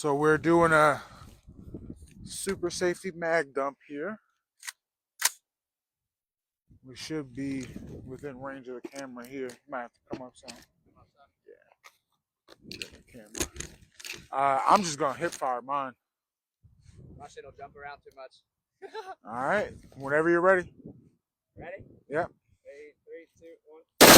So we're doing a super safety mag dump here. We should be within range of the camera here. You might have to come up some. Yeah. The camera. I'm just gonna hip fire mine. My shit will jump around too much. All right. Whenever you're ready. Ready? Yep. 3, 2, 1.